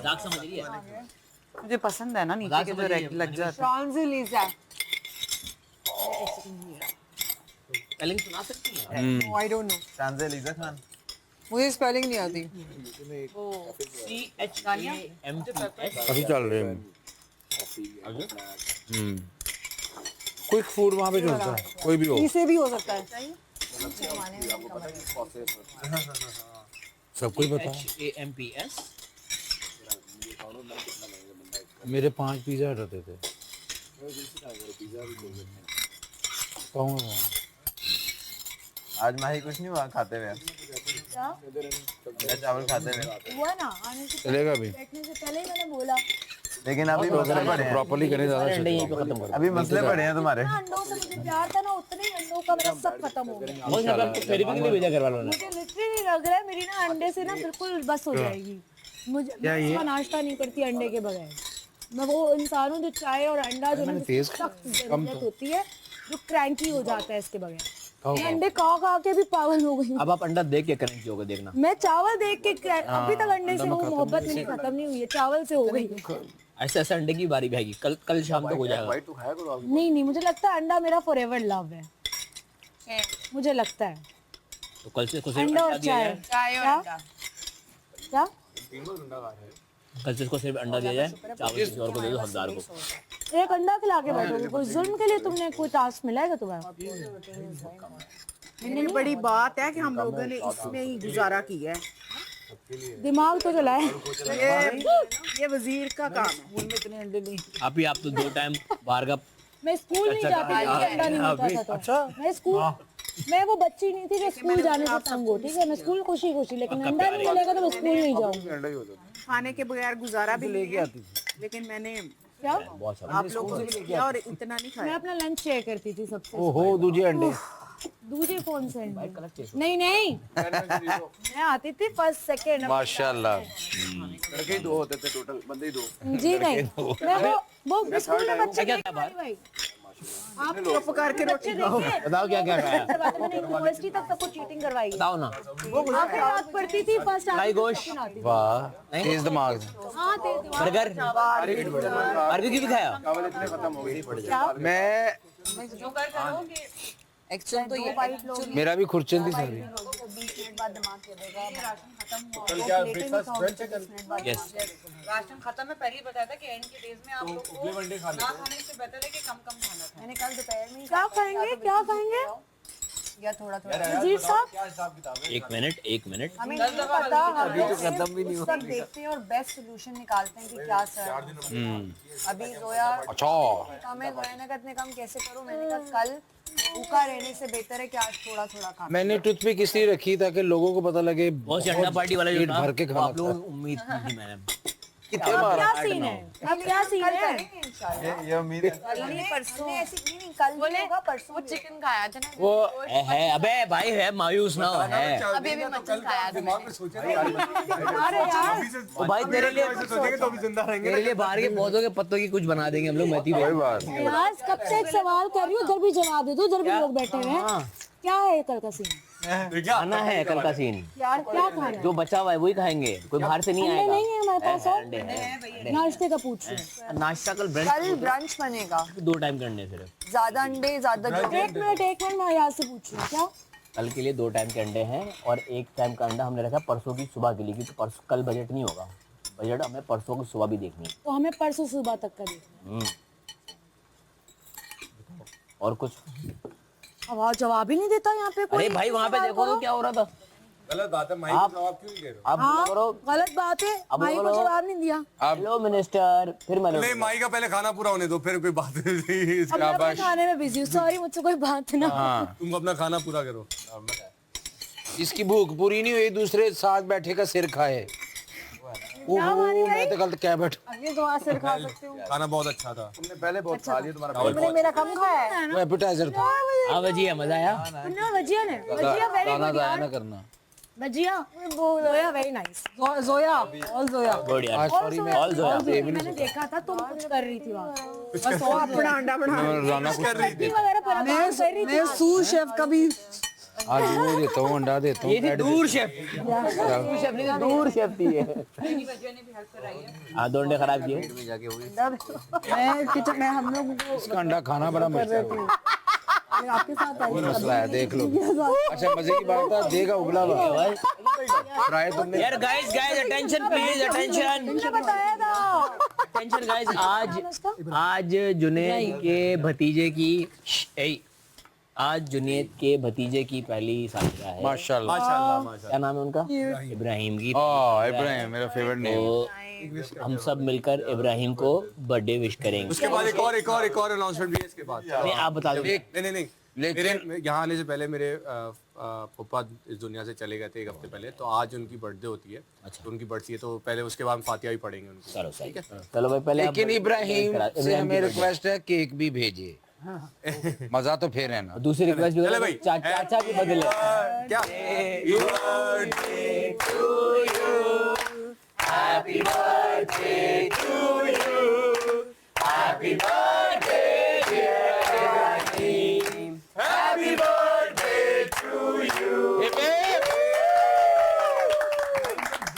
मजाक समझ रही है? मुझे पसंद है ना नीचे के जो लग जाता है। ट्रांजिलीजा। स्पेलिंग सुना सकती है? नो आई डोंट नो, ट्रांजिलीजा खान। मुझे स्पेलिंग नहीं आती। CHAMPS। अभी चल रहे हैं। क्विक फूड वहाँ पे चलता है, कोई भी हो। इसे भी हो सकता है। सब कुछ पता है। CHAMPS। मेरे 5 पिज्जा हटाते थे। कहूँगा आज माही कुछ नहीं हुआ खाते हुए। चावल खाते हुए हुआ ना, आने से चलेगा भी। बैठने से पहले ही मैंने बोला। लेकिन अभी मसले पड़े हैं। प्रॉपर्ली करें ज़्यादा अंडे यहीं पे अच्छा। खत्म कर अभी मसले पड़े हैं तुम्हारे। जितना अंडों से मुझे प्यार था ना, उतने ही अंडों का मेरा सब खत्म हो गया। दो। फिर भी नहीं भेजा घर वालों ने। मुझे लिटरली लग रहा है मेरी ना अंडे से ना बिल्कुल बस हो जाएगी। मुझे मैं इसका नाश्ता नहीं करती अंडे के बगैर। मैं वो इंसान हूँ जो चाय और अंडा जो ना सख्त जरूरत होती है, जो क्रैंकी हो जाता है इसके बगैर। मैं अंडे खा के भी पागल हो गई हूँ। अब आप अंडा देख के करेंगे होगा देखना। मैं चावल देख के अभी तक अंडे से वो मोहब्बत मेरी खत्म नहीं हुई है, चावल से हो गई है। ऐसे ऐसे अंडे की बारी आएगी, कल शाम तक हो जाएगा। नहीं, मुझे लगता है अंडा मेरा फॉरएवर लव है, मुझे लगता है। तो कल से इसको अंडा और चाय। क्या कल से इसको सिर्फ अंडा दिया जाए, चावल किसी और को दे दो, हकदार को। एक अंडा खिला के बैठोगे? कोई जुल्म के लिए तुमने कोई टास्क मिला है तुम्हें? इतनी बड़ी बात है कि हम लोगों ने इसमें ही गुजारा किया है। दिमाग तो चलाए। ये वजीर का काम है। इतने अंडे नहीं। आप तो 2 टाइम बाहर का। मैं स्कूल नहीं जाती थी, अंडा नहीं मिलता था तो। मैं स्कूल, मैं वो बच्ची नहीं थी जो स्कूल जाने से तंग हो। ठीक है, मैं स्कूल खुशी लेकिन अंडा नहीं मिलेगा तो मैं स्कूल नहीं जाऊंगी। खाने के बगैर गुजारा भी लेके आती थी, लेकिन मैंने क्या आप लोगों से भी किया और इतना नहीं मैं खाया। अपना लंच शेयर करती थी सबसे। ओहो दूजे अंडे। दूसरे कौन से अंडे? नहीं मैं आती थी फर्स्ट सेकंड। माशाल्लाह। लड़के 2 होते थे टोटल, बंदे ही 2। जी नहीं, मैं वो स्कूल में बच्चे क्या देखे बात? भाई। आप चुप करके रोटी खाओ। बताओ क्या क्या खाया? मैंने यूनिवर्सिटी तक सबको चीटिंग करवाई है। बताओ ना। आखिरी रात पढ़ती थी, फर्स्ट फ्राई गोश्त। वाह तेज दिमाग। हाँ तेज दिमाग। बर्गर बारबेक्यू भी खाया? चावल इतने खत्म हो गए। मैं एक्चुअली तो ये मेरा भी खुरचन थी सारी। 20 मिनट बाद दिमाग चलेगा। कल क्या ब्रेकफास्ट ब्रंच है कल? यस। राशन खत्म है, पहले ही बताया था कि एंड के डेज में आप लोग को ना खाने से बेहतर है कि कम कम खाना खाएं। मैंने कल दोपहर में क्या खाएंगे या थोड़ा वजीर साहब? क्या हिसाब किताब है? 1 मिनट। हमें नहीं पता, हम खत्म भी नहीं हो। सब देखते हैं और बेस्ट सोल्यूशन निकालते हैं कि क्या सर। अभी जोया अच्छा हमें जोया ने कहा इतने कम कैसे करूं, मैंने कहा कल भूखा रहने से बेहतर है कि आज थोड़ा थोड़ा खा। मैंने टूथपिक इसलिए रखी ताकि लोगों को पता लगे बहुत अंडा पार्टी वाला जो पेट था, भर के वो खाना आप लोगों को उम्मीद नहीं थी मैंने। कितने अब मारा क्या सीन है? अब क्या सीन है? ये उम्मीद है। नहीं परसों ऐसी नहीं, कल भी होगा, परसों भी चिकन खाया था ना, वो है अबे भाई है मायूस ना है। अभी भी मटन खाया था। अरे यार तो भाई तेरे लिए बाहर के पौधों के पत्तों की कुछ बना देंगे हम लोग। मेथी कोई बात यार कब से एक सवाल कर रही हूँ, उधर भी जवाब दे दो, उधर भी लोग बैठे हुए हैं। क्या है कल का सीन? खाना है कल का सीन, यार क्या खाना है? जो बचा हुआ है वही खाएंगे, कोई बाहर से नहीं अंडे आएगा। नहीं है हमारे पास और अंडे हैं। नाश्ते का पूछ रही हूँ। नाश्ता कल कल ब्रंच बनेगा, 2 टाइम करने सिर्फ। ज्यादा अंडे ज्यादा जो एक मिनट मैं यहाँ से पूछ रही हूँ। क्या कल के लिए 2 टाइम के अंडे हैं और 1 टाइम का अंडा हमने रखा परसों की सुबह के लिए, क्योंकि परसों कल बजट नहीं होगा। बजट हमें परसों की सुबह भी देखनी है। तो हमें परसों सुबह तक का देखना है। और कुछ? आवाज जवाब ही नहीं देता यहाँ पे कोई। अरे भाई वहाँ पे देखो तो क्या हो रहा था। गलत बात है, माही को जवाब क्यों नहीं दे रहे हो? आप बोलो करो। गलत बात है, अब भाई को बोलो। जवाब नहीं दिया। हेलो मिनिस्टर, फिर मैं नहीं, माही का पहले खाना पूरा होने दो, फिर कोई बात नहीं। अब मैं अपने खाने में बिजी हूँ, सॉरी मुझसे कोई बात ना। तुम अपना खाना पूरा करो। इसकी भूख पूरी नहीं हुई, दूसरे साथ बैठे का सिर खाए। मैं तो गलत क्या बैठ। ये दुआ सिर खा सकते हो। खाना बहुत अच्छा था। तुमने पहले बहुत खा लिया, तुम्हारा तुमने मेरा कम खाया है। वो एपेटाइजर था। हाँ भजिया मजा आया। ना भजिया ने, भजिया वेरी दाना गुड दाया यार। ना करना। भजिया जोया वेरी नाइस। जोया ऑल जोया। गुड यार। सॉरी मैं ऑल जोया। मैंने देखा था तुम कुछ कर रही थी वहाँ। बस वो अपना अंडा बना रोजाना कुछ सब्जी वगैरह पर मैं सू शेफ का भी आज वो देता हूँ अंडा देता हूँ ये थी दूर शेफ नहीं तो दूर शेफ थी ये मेरी बच्चियों ने भी हेल्प कराई है। हाँ 2 अंडे खराब किए मैं किचन में हम लोग इसका अंडा खाना बड़ा मजा है आपके साथ आई कोई मसला है देख लो अच्छा मजे की बात है देगा उबला हुआ फ्राई तुमने यार गाइस अटेंशन प्लीज अटेंशन बताया था अटेंशन गाइस आज जुनेद के भतीजे की आज जुनेद के भतीजे की पहली सालगिरह है माशाल्लाह क्या नाम है उनका इब्राहिम की इब्राहिम मेरा फेवरेट नेम तो हम सब मिलकर इब्राहिम को बर्थडे विश करेंगे उसके बाद एक और अनाउंसमेंट भी है इसके बाद। नहीं आप बता दो नहीं मेरे यहाँ आने से पहले मेरे पापा इस दुनिया से चले गए थे 1 हफ्ते पहले, तो आज उनकी बर्थडे होती है। तो उनकी बर्थडे है तो पहले उसके बाद हम फातिहा भी पढ़ेंगे उनकी। चलो सही चलो भाई पहले लेकिन इब्राहिम से हमें रिक्वेस्ट है केक भी भेजिए मजा तो फिर है ना दूसरी रिक्वेस्ट चले भाई। चाचा के बदले क्या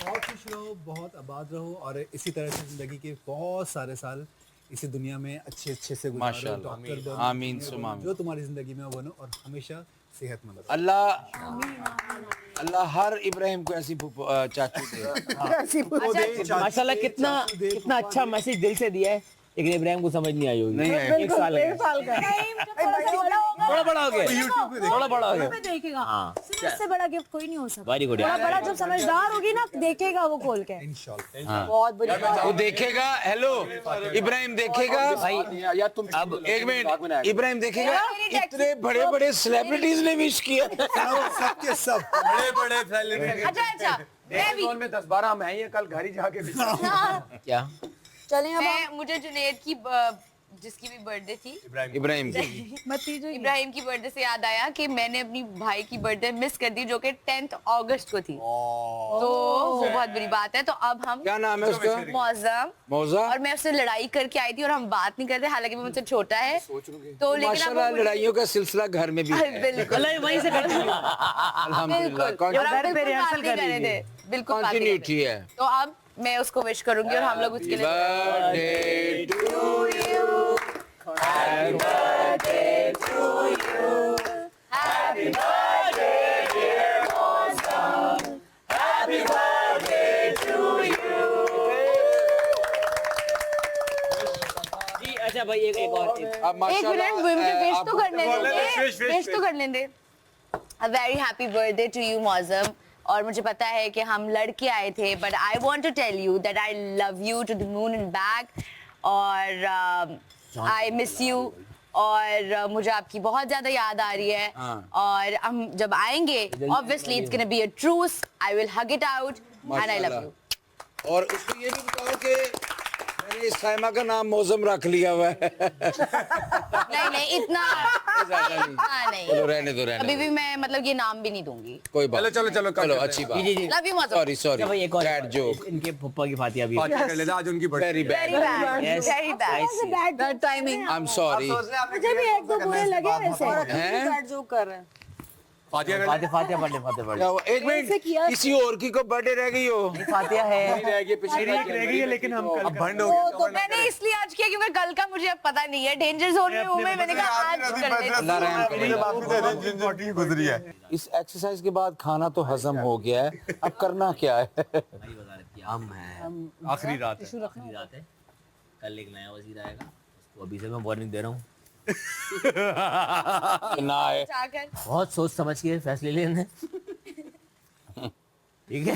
बहुत खुश रहो, बहुत आबाद रहो और इसी तरह से जिंदगी के बहुत सारे साल इसी दुनिया में अच्छे से गुजारो। माशाल्लाह। डॉक्टर बनो, आमीन इंजीनियर सुमा बनो, जो तुम्हारी जिंदगी में वो बनो और हमेशा सेहतमंद रहो। अल्लाह हर इब्राहिम को ऐसी चाचू दे माशाल्लाह कितना अच्छा मैसेज दिल से दिया है लेकिन इब्राहिम को समझ नहीं आई होगी नहीं है 1 साल है थोड़ा बड़ा हो गया थोड़ा बड़ा हो गया देखेगा हाँ इससे बड़ा गिफ्ट कोई नहीं हो सकता वेरी गुड थोड़ा बड़ा जब समझदार होगी ना देखेगा वो खोल के इंशाल्लाह। बहुत बुरी वो देखेगा हेलो इब्राहिम देखेगा भाई या तुम अब 1 मिनट इब्राहिम देखेगा इतने बड़े बड़े सेलिब्रिटीज ने विश किया सबके सब बड़े फैले अच्छा मैं भी में 10-12 हम हैं, ये कल घर ही जाके क्या चलें अब मैं मुझे जुनेद की जिसकी भी बर्थडे थी इब्राहिम की इब्राहिम की बर्थडे से याद आया कि मैंने अपनी भाई की बर्थडे मिस कर दी जो कि 10 अगस्त को थी तो वो बहुत बुरी बात है। तो अब हम क्या नाम है उसका मौजम मौजा और मैं उससे लड़ाई करके आई थी और हम बात नहीं करते, हालांकि वो मुझसे छोटा है तो लेकिन अब माशाल्लाह वो लड़ाइयों का सिलसिला घर में भी है बिल्कुल वहीं से करती है अल्हम्दुलिल्लाह और हम बिल्कुल बात नहीं कर रहे थे, बिल्कुल बात नहीं कर रहे कंटिन्यूटी है थे। तो अब मैं उसको विश करूंगी और हम लोग उसके लिए birthday to you happy birthday to you happy birthday dear Mausam happy birthday to you जी अच्छा भाई एक और अब 1 माशाल्लाह मिनट मुझे विश तो आप- करने दे, विश तो करने दे। A very happy birthday to you मौसम। और मुझे पता है कि हम लड़के आए थे but I want to tell you that I love you to the moon and back और आई मिस यू और मुझे आपकी बहुत ज्यादा याद आ रही है और हम जब आएंगे obviously it's gonna be a truce, I will hug it out and I love you. और उसको ये भी बताओ कि मैंने इस साइमा का नाम मौसम रख लिया हुआ है नहीं इतना नहीं, चलो रहने दो अभी भी मैं मतलब ये नाम भी नहीं दूंगी। कोई बात चलो चलो अच्छी बात लव यू मौसम। सॉरी अच्छा भाई एक और दैट जोक इनके पप्पा की फातिहा भी फातिहा कर लेते हैं, आज उनकी birthday very bad Very bad, Yes, very bad. That timing. I am sorry मुझे भी 1-2 बुरे लगे वैसे हैं जो कर रहे हैं। फातिहा कर फातिहा फातिहा पढ़ ले फातिहा पढ़ ले क्या हुआ? एक मिनट किसी और की को बर्थडे रह गई हो फातिहा है रह गई है लेकिन हम कल भंड हो गया तो मैंने इसलिए आज किया क्योंकि कल का मुझे अब पता नहीं है, डेंजर जोन में हूं मैं, मैंने कहा आज कर लेते अल्लाह रहम करे जिंदगी गुजरी है। इस एक्सरसाइज के बाद खाना तो हजम हो गया है अब करना क्या है हम है आखिरी रात है। आखिरी रात है, कल एक नया वजीर आएगा उसको अभी से मैं वार्निंग दे रहा हूँ ना है जाकर बहुत सोच समझ के फैसले लेने ठीक है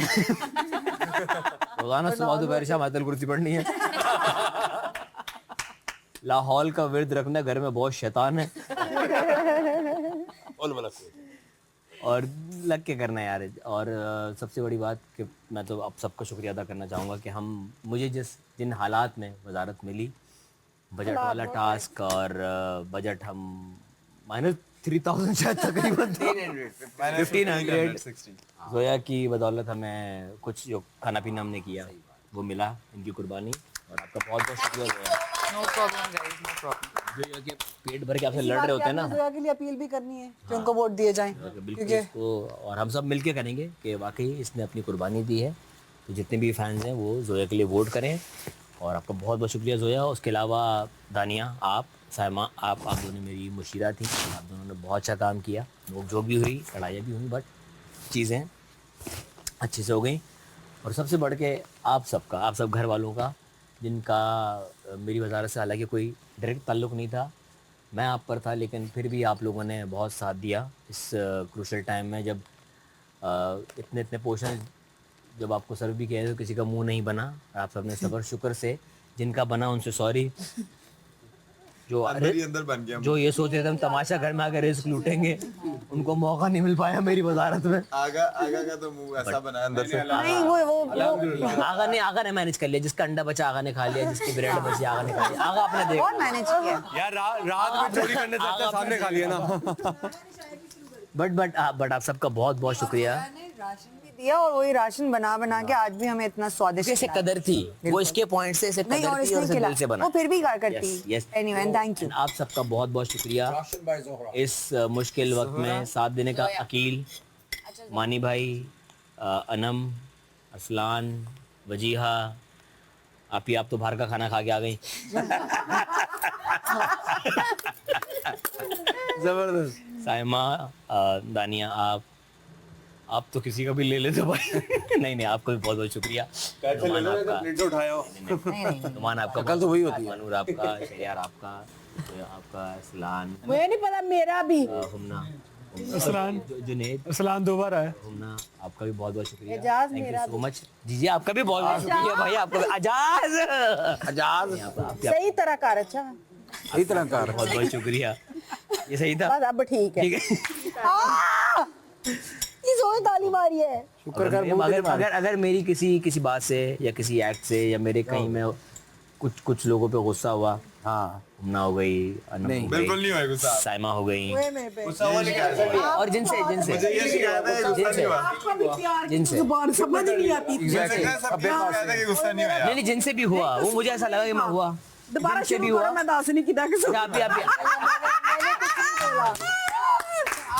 रोजाना सुबह दोपहर शाम आयतल कुर्सी पढ़नी है लाहौल का विर्द रखना, घर में बहुत शैतान है और लग के करना यार। और सबसे बड़ी बात कि मैं तो आप सबका शुक्रिया अदा करना चाहूँगा कि मुझे जिन हालात में वजारत मिली, बजट वाला टास्क और बजट हम -3000 शायद तकरीबन 1500 जोया की बदौलत हमें कुछ जो खाना पीना हमने किया वो मिला, इनकी कुर्बानी और आपका बहुत बहुत शुक्रिया Zoya. No problem guys, no problem. जो ये कि पेट भर के आपसे लड़ रहे होते हैं ना, जोया के लिए अपील भी करनी है कि उनको वोट दिए जाएं, बिल्कुल इसको और हम सब मिलके करेंगे कि वाकई इसने अपनी कुर्बानी दी है। तो जितने भी फैंस हैं वो जोया के लिए वोट करें। और आपका बहुत बहुत शुक्रिया जोया। उसके अलावा दानिया, आप, सायमा, आप दोनों मेरी मुशीरा थी। आप दोनों ने बहुत अच्छा काम किया। नोक झोंक भी हुई, लड़ाइयाँ भी हुई, बट चीज़ें अच्छे से हो गई। और सबसे बढ़ के आप सब घर वालों का, जिनका मेरी वजारत से हालांकि कोई डायरेक्ट ताल्लुक़ नहीं था, मैं आप पर था, लेकिन फिर भी आप लोगों ने बहुत साथ दिया इस क्रूशल टाइम में, जब इतने इतने पोर्शन जब आपको सर्व भी किया तो किसी का मुंह नहीं बना। आप सबने सब्र शुक्र से, जिनका बना उनसे सॉरी। जो अंदर बन गया। जो ये सोच रहे थे हम तमाशा घर में आकर रिस्क लूटेंगे, उनको मौका नहीं मिल पाया मेरी वजारत में। आगा का तो मुंह ऐसा बना अंदर से। नहीं वो आगा ने मैनेज कर लिया। जिसका अंडा बचा आगा ने खा लिया, जिसकी ब्रेड बची आगा ने खा लिया। आगा आपने देखा कौन मैनेज किया? यार रात में चोरी करने से अच्छा सामने खा लिया ना। बट आप सबका बहुत बहुत शुक्रिया। राशन भी दिया और वही राशन बना के आज भी हमें इतना स्वादिष्ट इसे कदर थी, वो इसके पॉइंट से इसे नहीं, और कदर थी और इसने इसे खिला दिल से बना। वो फिर भी करती। Yes. Anyway, thank you. आप सबका बहुत बहुत शुक्रिया इस मुश्किल वक्त में साथ देने का। अकील, मानी भाई, अनम, असलान, वजीहा, आप तो बाहर का खाना खा के आ गई। जबरदस्त। साइमा, दानिया, आप तो किसी का भी ले लेते भाई। नहीं आपको भी बहुत बहुत शुक्रिया। नुमान आपका, अकल तो वही होती है। मनूर आपका, शहरियार आपका असलान, मुझे नहीं पता, मेरा भी हुमना, असलान, जुनेद, असलान 2 बार आया। हुमना, आपका भी बहुत बहुत शुक्रिया। एजाज थैंक मेरा यू सो मच। जी आपका भी बहुत बहुत शुक्रिया भाई। आपका भी आजाज सही तरह कर। अच्छा, सही तरह कार। बहुत बहुत शुक्रिया। ये सही था, बस अब ठीक है। ठीक है। ये जोर ताली मारी है। शुक्र कर। अगर मेरी किसी बात से या किसी एक्ट से या मेरे कहीं में कुछ लोगों पे गुस्सा हुआ, हाँ, हुमना हो गई, अनम हो गई, बिल्कुल नहीं हुआ गुस्सा। साइमा हो गई, हुए मेरे पे। गुस्सा हुआ नहीं क्या? और जिनसे मुझे ये शिकायत है कि गुस्सा नहीं हुआ। आपका भी प्यार की जिनसे जुबान समझ नहीं आती थी। सबके शिकायत है कि गुस्सा नहीं हुआ। नहीं जिनसे भी हुआ वो मुझे ऐसा लगा कि मैं हुआ। दोबारा जिनसे भी शुरू हुआ, करो, मैं दासनी की दाके से आप भी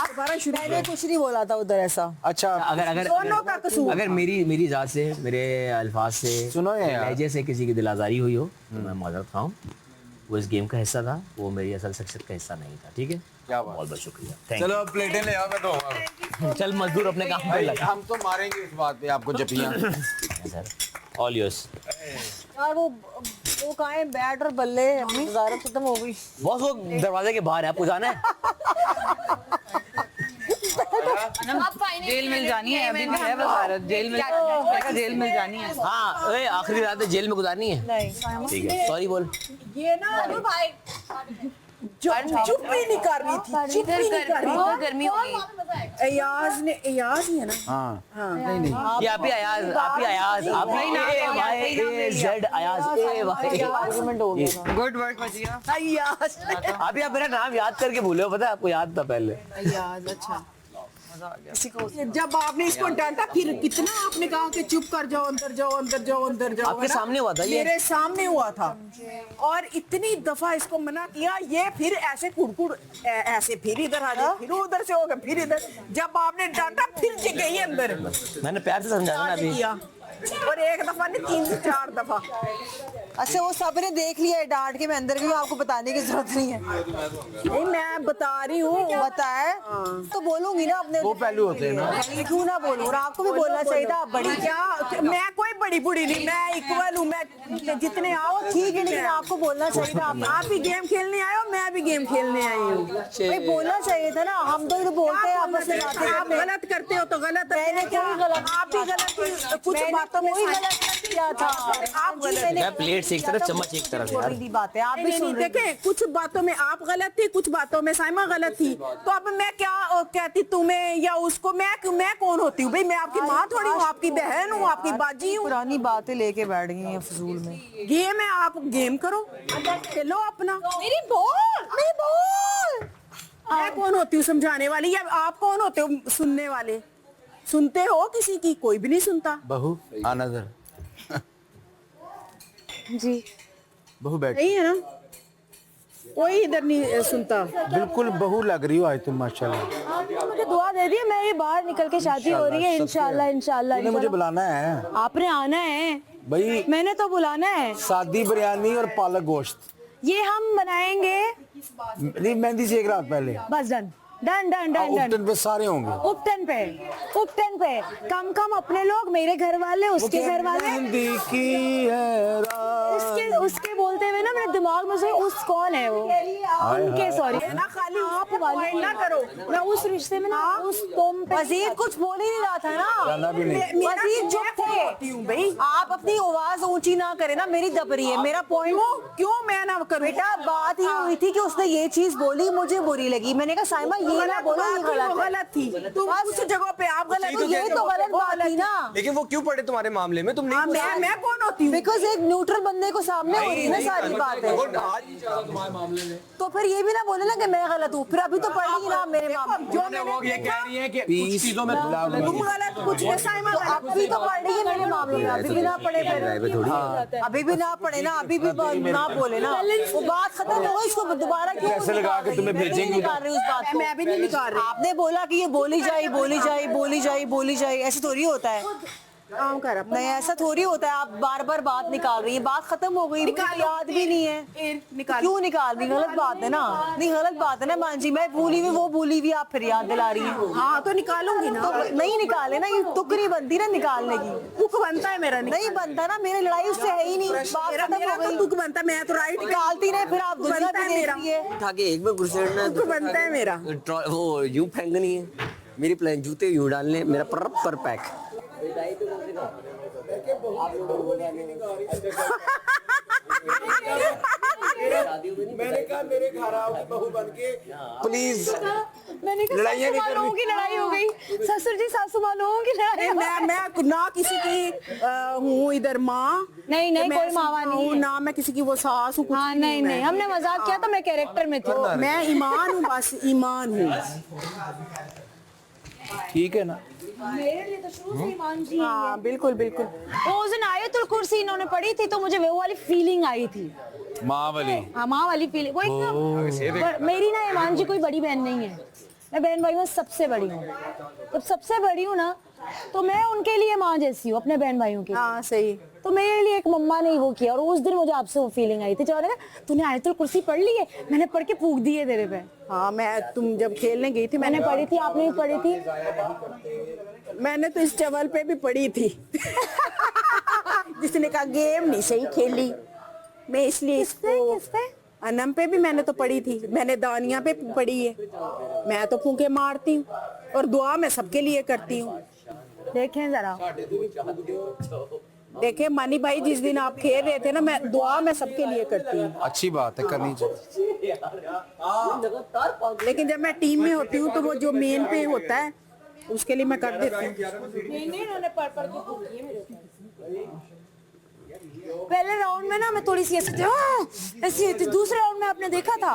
दोबारा शुरू। मैंने कुछ नहीं बोला था उधर ऐसा। अच्छा। दोनों का कसूर। अगर मेरी जात से, मेरे अल्फाज से, सुनो यार, लहजे से किसी की दिल आज़ारी हुई हो तो मैं माजरत खाऊं। वो इस गेम का हिस्सा था, वो मेरी असल शख्सियत का हिस्सा नहीं था। ठीक है, क्या बात। बहुत बहुत शुक्रिया। थैंक चलो अब प्लेटें ले आओ, मैं तो यू। चल मजदूर अपने काम पे लगा। हम तो मारेंगे इस बात पे आपको जपियां। Sir all yours. यार वो कहाँ है बैट और बल्ले? वजारत खत्म हो गई। बॉस वो दरवाजे के बाहर है, आपको जाना है? जेल मिल जानी है अभी, है वजारत जेल में, जेल मिल जानी है। हाँ, आखिरी रात जेल में गुजारनी है। नहीं, ठीक है, सॉरी बोल। ये ना भाई चुप भी नहीं कर रही थी, चुप भी नहीं कर रही थी। गर्मी हो गई। एयाज ही है ना? हाँ, ये आप ही अयाज, आप नहीं ना भाई, ए जेड अयाज, ए भाई आर्गुमेंट हो गया। Good work Wajiha. एयाज, आप मेरा नाम याद करके भूले हो, पता है आपको? याद था पहले। एयाज। अच्छा, जब आपने इसको डांटा फिर कितना आपने कहा कि चुप कर जाओ, अंदर जाओ, अंदर जाओ, अंदर जाओ। आपके सामने हुआ था ये? मेरे सामने हुआ था और इतनी दफा इसको मना किया, ये फिर ऐसे कुड़कुड़ ऐसे फिर इधर आ जाए, फिर उधर से हो गए, फिर इधर। जब आपने डांटा फिर गई अंदर। मैंने प्यार से समझाया ना अभी। किया और एक दफा नहीं, 3 से 4 दफा। अच्छा, वो सबने देख लिया है डांट के मैं अंदर गई हूँ, आपको बताने की जरूरत नहीं है। नहीं, मैं बता रही हूँ, पता है तो बोलूंगी ना अपने। वो पहलू होते हैं ना। क्यों ना बोलूं? और आपको भी बोलना चाहिए था। बड़ी क्या, मैं कोई बड़ी बुड़ी नहीं, मैं इक्वल हूँ। मैं जितने आओ ठीक है, लेकिन आपको बोलना चाहिए था। आप भी गेम खेलने आए हो, मैं भी गेम खेलने आई हूँ। भाई बोलना चाहिए था ना। हम तो इधर बोलते हैं आपस में, आप गलत करते हो तो गलत। मैंने क्या गलत? आप भी गलत, कुछ बातों में गलत किया था। आप मैं प्लेट से एक तरफ, चम्मच एक तरफ यार। बात है, आप भी सुन देखे। कुछ बातों में आप गलत थी, कुछ बातों में साइमा गलत थी। तो अब मैं क्या कहती तुम्हें या उसको? मैं कौन होती हूँ भाई? मैं आपकी माँ थोड़ी हूँ, आपकी बहन हूँ, आपकी बाजी हूँ। पुरानी बातें लेके बैठ गई हैं फजूल में। गेम है, आप गेम करो, खेलो अपना। मेरी बोल। मैं कौन होती हूँ समझाने वाली, या आप कौन होते हो सुनने वाले? सुनते हो किसी की? कोई भी नहीं सुनता। बहू आनंद जी, बहू बैठ। सही है ना? कोई इधर नहीं सुनता। बिल्कुल बहू लग रही हो आज तुम माशाल्लाह। आपने मुझे दुआ दे दी है, मेरी बाहर निकल के शादी हो रही है इंशाल्लाह इंशाल्लाह। तुमने मुझे बुलाना है आपने आना है भाई, मैंने तो बुलाना है। सादी बिरयानी और पालक गोश्त। ये हम बनाएंगे नहीं, मेहंदी से एक रात पहले। बस done done done done done. उपटन पे सारे होंगे। उपटन पे कम अपने लोग, मेरे घर वाले, उसके घर वाले। मेहंदी की है रात। उसके बोलते हुए ना मेरे दिमाग में से उस कौन है वो, उनके सॉरी ना खाली आप वाले ना करो। मैं उस रिश्ते में ना उस तुम पे वजीर कुछ बोल ही नहीं रहा था ना। जाना भी नहीं। वजीर चुप थे भाई। आप अपनी आवाज ऊंची ना करें ना, मेरी दब रही है। मेरा पॉइंट क्यों मैं ना करूं? बेटा बात ही हुई थी कि उसने ये चीज बोली, मुझे बुरी लगी। मैंने कहा साइमा ये ना बोलो, ये गलत थी। तुम उस जगह पे आप गलत तो ये तो गलत बात थी ना। लेकिन वो क्यों पड़े तुम्हारे मामले में? तुम नहीं मैं कौन होती हूँ? बिकॉज एक न्यूट्रल बंदे को सामने हो रही है ना सारी बात है। तुम्हारे मामले में तो फिर ये भी ना बोले ना कि मैं गलत हूँ, फिर अभी तो पढ़ ली ना मेरे मामले। जो मैंने ये कह रही है कि कुछ चीजों में तुम गलत कुछ नहीं साइमा तो अभी तो पढ़ रही है मेरे मामले में, अभी भी ना पढ़े फिर अभी भी ना पढ़े ना, अभी भी ना बोले ना। वो बात खत्म हो गई, इसको दोबारा क्यों पैसे लगा के तुम्हें भेजेंगे। निकाल रही उस बात को। मैं भी नहीं निकाल रही। आपने बोला कि ये बोली जाए, ऐसे थोड़ी होता है। काम कर नहीं ऐसा थोड़ी होता है। आप बार बार बात निकाल रही है, बात खत्म हो गई, मुझे याद भी नहीं है। निकाल क्यों निकाल रही? गलत बात है ना। नहीं गलत बात है ना मान जी, मैं भूली हुई वो भूली हुई, आप फिर याद दिला रही हैं। हाँ तो निकालूंगी ना। तो नहीं निकाले ना, ये तुक नहीं बनती ना निकालने की। तुक बनता है मेरा नहीं बनता ना, मेरी लड़ाई उससे है ही नहीं। बात मेरा खत्म हो तो गई। तुक बनता है, मैं तो राइट निकालती नहीं, फिर आप दुनिया बनता भी है देख मेरा। रही है। उठा के एक में घुसेड़ना है, तुक बनता है मेरा। वो यूं फेंकनी है। मेरी प्लान जूते यूं डालने, मेरा पर पैक। मैंने कहा मेरे घर आओगी बहू बनके प्लीज। मैंने कहा लड़ाइयाँ नहीं सासू माँ लोगों की लड़ाई हो गई, ससुर जी सासू माँ लोगों की लड़ाई हो गई। मैं ना किसी की हूँ इधर माँ। नहीं मैं कोई मावा नहीं हूँ है। ना, मैं किसी की वो सास हूँ। हाँ नहीं हमने मजाक किया था, मैं कैरेक्टर में थी। मैं ईमान हूँ, बस ईमान हूँ। ठीक है ना। मेरे लिए तो शुरू से ईमान जी हाँ बिल्कुल बिल्कुल। उस दिन आयतुल कुर्सी इन्होंने पढ़ी थी तो मुझे वो वाली फीलिंग आई थी। माँ वाली। हाँ माँ वाली फीलिंग वही ना। मेरी ना ईमान जी कोई बड़ी बहन नहीं है, मैं बहन भाई में सबसे बड़ी हूँ। जब सबसे बड़ी हूँ ना तो मैं उनके लिए माँ जैसी हूँ अपने बहन भाइयों की। हाँ सही। तो मेरे लिए एक मम्मा ने वो किया और उस दिन मुझे आपसे वो फीलिंग आई थी जब तूने आयतुल कुर्सी पढ़ ली है, मैंने पढ़ के फूंक दी है तेरे पे। हाँ तुम जब खेलने गई थी मैंने पढ़ी थी, आपने भी पढ़ी थी। मैंने तो इस टेबल पे भी पढ़ी थी। जिसने कहा गेम नहीं सही खेली, मैं इसलिए इसको अनम पे भी मैंने तो पढ़ी थी, मैंने दानिया पे पढ़ी है। मैं तो फूंके मारती हूँ और दुआ मैं सबके लिए करती हूँ। देखें जरा, देखे मानी भाई जिस दिन आप खेल रहे थे ना, मैं दुआ मैं सबके लिए करती हूँ। अच्छी बात है, करनी चाहिए। लेकिन जब मैं टीम में होती हूँ तो वो जो मेन पे होता है उसके लिए मैं कर देती हूँ। पहले राउंड में ना मैं थोड़ी सी ऐसी थी, दूसरे राउंड में आपने देखा था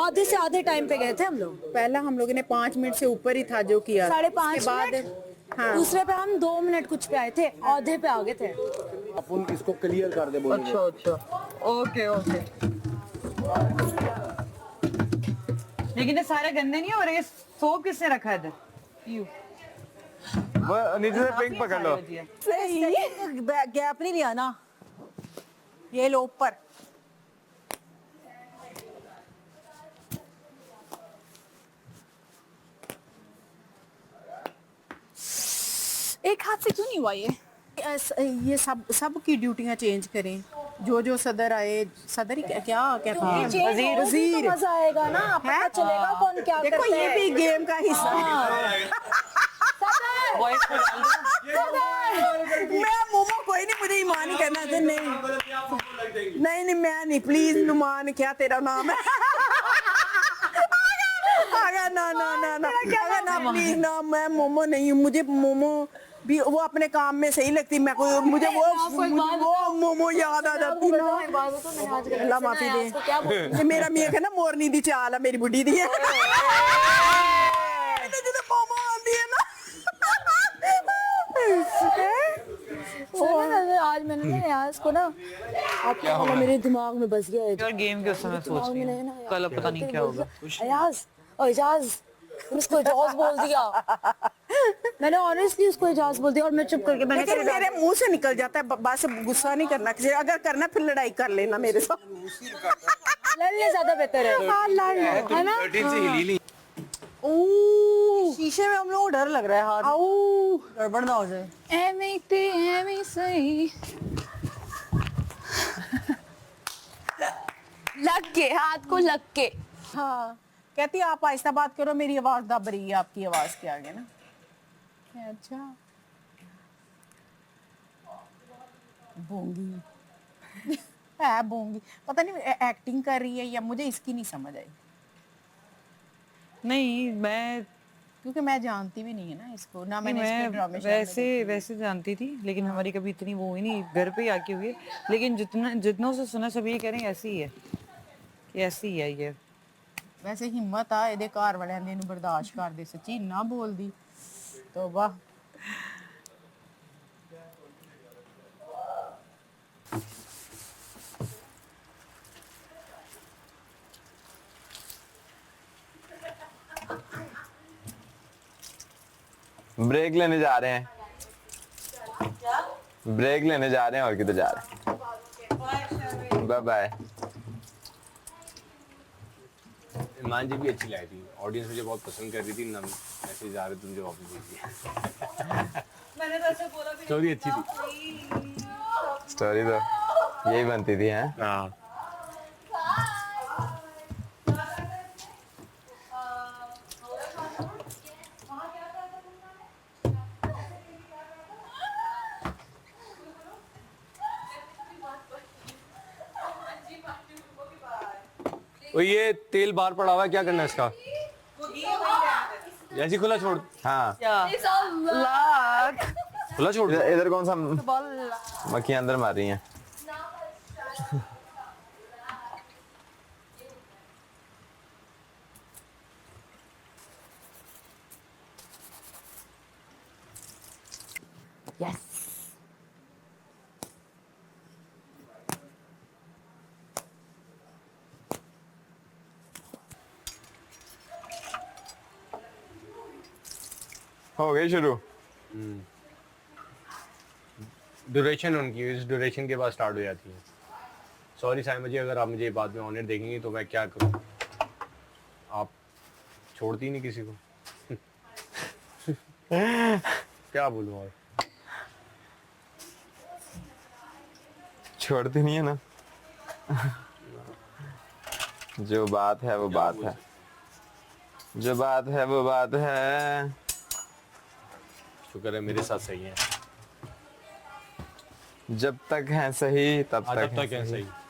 आधे से आधे टाइम पे गए थे हम लोग। पहला हम लोगों ने 5 मिनट से ऊपर ही था जो किया, 5.5 बाद मिनट। हाँ। दूसरे पे हम 2 मिनट कुछ पे आए थे, आधे पे आ गए थे। अपन इसको क्लियर कर दे बोल। अच्छा ओके लेकिन ये सारे गंदे नहीं हो रहे? सोप किसने रखा है इधर? यू नीचे से पिंक पकड़ लो। गैप नहीं लिया ना, ये लो ऊपर। एक हाथ से क्यों नहीं हुआ ये सब की ड्यूटियां चेंज करें। जो सदर आए, सदर ही क्या कहते हैं, वजीर। तो मजा आएगा ना, पता चलेगा कौन क्या देखो करता ये है। भी गेम का हिस्सा है। मैं मोमो कोई नहीं, मुझे ईमान ही करना था। नहीं मैं नहीं, प्लीज नुमान क्या तेरा नाम है? ना प्लीज ना, मैं मोमो नहीं हूँ। मुझे मोमो भी वो अपने काम में सही लगती, मैं कोई मुझे वो मोमो याद आ जाती ना। अल्लाह माफी दे। मेरा मियां है ना मोरनी दी चाल है, मेरी बुढ़ी दी है। जो मोमो आती है ना। आज आज मैंने ना अयाज को ना आपके वाला मेरे दिमाग में बस गया है यार गेम के समय सोच रही हूँ कल पता नहीं क्या होगा। अयाज और एजाज तुम उसको एजाज बोल दिया मैंने ऑनेस्टली उसको एजाज बोल दिया और मैं चुप करके मैंने लेकिन मेरे मुंह से निकल जाता है बात से गुस्सा नहीं करना किसी अगर करना फिर लड़ाई कर लेना मेरे साथ लड़ने ज्यादा बेहतर है हाँ लड़ है ना शीशे में हम लोगों को डर लग रहा है हाथ गड़बड़ ना हो जाए एमी सही लग के हाथ को लग के हाँ कहती है आप आहिस्ता बात करो मेरी आवाज दब रही है आपकी आवाज के आगे ना अच्छा बोंगी है बोंगी पता नहीं एक्टिंग कर रही है या मुझे इसकी नहीं समझ आई नहीं मैं क्योंकि मैं जानती भी नहीं है ना इसको ना मैंने इसके ड्रामे वैसे जानती थी लेकिन हमारी कभी इतनी वो हुई नहीं घर पे ही आके हुई है लेकिन जितनों से सुना सब ये कह रहे हैं ऐसी ही है कि ऐसी ही है ये वैसे हिम्मत आ ਇਹਦੇ ਘਰ ਵਾਲਿਆਂ ਨੇ ਇਹਨੂੰ ਬਰਦਾਸ਼ਤ ਕਰਦੇ ਸੱਚੀ ਨਾ ਬੋਲਦੀ ਤੋਬਾ ब्रेक लेने जा रहे हैं, ब्रेक लेने जा रहे हैं और किधर जा रहे हैं। Bye bye. ईमान जी भी अच्छी लाई थी, ऑडियंस मुझे बहुत पसंद कर रही थी ना, मैसेज आ रहे थे मुझे वापस भेज दिया। मैंने तो ऐसे बोला भी स्टोरी अच्छी थी, स्टोरी तो यही बनती थी हैं। हाँ वो ये तेल बाहर पड़ा हुआ है, क्या करना है इसका? ऐसे ही खुला छोड़। हाँ खुला छोड़। इधर कौन सा मक्खियाँ अंदर मार रही हैं। यस हो गई शुरू। ड्यूरेशन उनकी इस ड्यूरेशन के बाद स्टार्ट हो जाती है। सॉरी साइमा जी, अगर आप मुझे बाद में ऑनर देखेंगे तो मैं क्या करूं? आप छोड़ती नहीं किसी को। क्या बोलूं और? छोड़ती नहीं है ना। जो बात है वो बात है, जो बात है वो बात है। शुक्र है मेरे साथ सही है। जब तक है सही तब जब तक तक है सही।